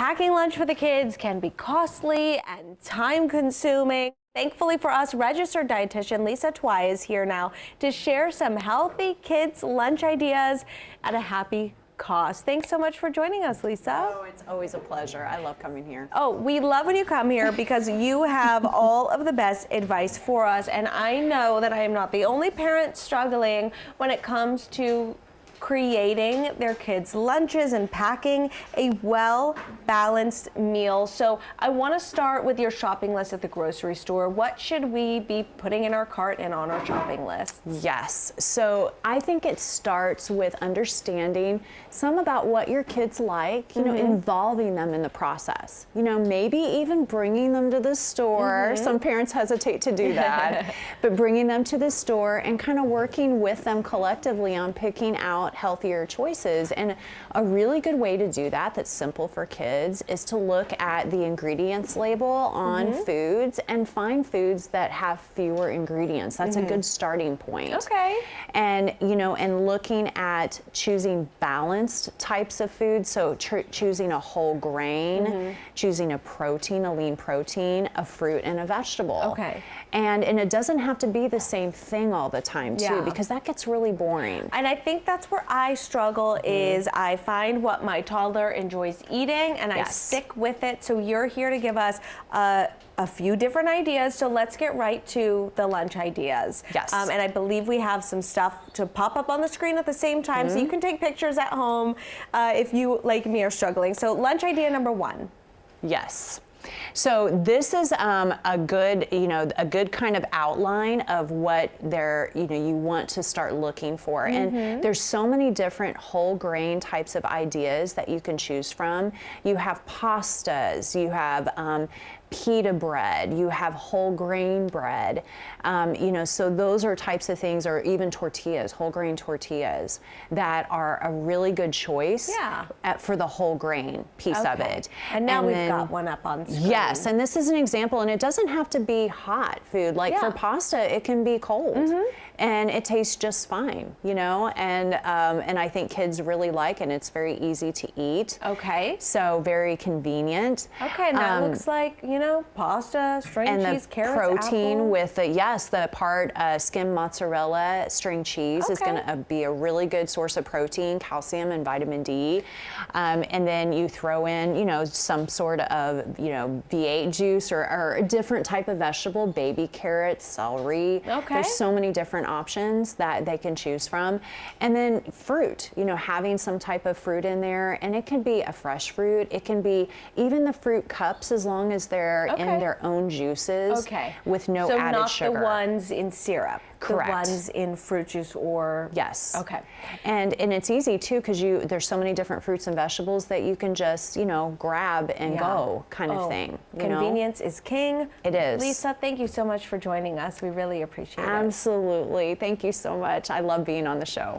Packing lunch for the kids can be costly and time-consuming. Thankfully for us, registered dietitian Lisa Tauai is here now to share some healthy kids' lunch ideas at a happy cost. Thanks so much for joining us, Lisa. Oh, it's always a pleasure. I love coming here. Oh, we love when you come here because you have all of the best advice for us. And I know that I am not the only parent struggling when it comes to creating their kids' lunches and packing a well-balanced meal. So I want to start with your shopping list at the grocery store. What should we be putting in our cart and on our shopping list? Yes, so I think it starts with understanding some about what your kids like, you know, involving them in the process. You know, maybe even bringing them to the store. Some parents hesitate to do that, but bringing them to the store and kind of working with them collectively on picking out healthier choices. And a really good way to do that that's simple for kids is to look at the ingredients label on foods and find foods that have fewer ingredients. That's a good starting point. Okay. And, you know, and looking at choosing balanced types of foods, so choosing a whole grain, choosing a protein, a lean protein, a fruit, and a vegetable. Okay. And it doesn't have to be the same thing all the time, too, because that gets really boring. And I think that's where I struggle is I find what my toddler enjoys eating and I stick with it. So you're here to give us a few different ideas. So let's get right to the lunch ideas. Yes. And I believe we have some stuff to pop up on the screen at the same time so you can take pictures at home if you, like me, are struggling. So lunch idea number 1. Yes. So this is a good, you know, a good kind of outline of what you want to start looking for. And there's so many different whole grain types of ideas that you can choose from. You have pastas, you have pita bread, you have whole grain bread, you know, so those are types of things, or even tortillas, whole grain tortillas, that are a really good choice for the whole grain piece of it. And now we've got one up on screen. Yes, and this is an example, and it doesn't have to be hot food. Like for pasta, it can be cold, and it tastes just fine, you know, and I think kids really like it, and it's very easy to eat. Okay. So very convenient. Okay, and that looks like, you know, pasta, string cheese, carrots, protein apple. with the part skimmed mozzarella string cheese is going to be a really good source of protein, calcium, and vitamin D. And then you throw in, you know, some sort of, you know, V8 juice or a different type of vegetable, baby carrots, celery. Okay. There's so many different options that they can choose from. And then fruit, you know, having some type of fruit in there, and it can be a fresh fruit. It can be even the fruit cups, as long as they're in their own juices with no added sugar. So not the ones in syrup. Correct. The ones in fruit juice or... Yes. Okay. And it's easy too, because there's so many different fruits and vegetables that you can just, you know, grab and go kind of thing. Convenience is king. It is. Lisa, thank you so much for joining us. We really appreciate it. Absolutely. Thank you so much. I love being on the show.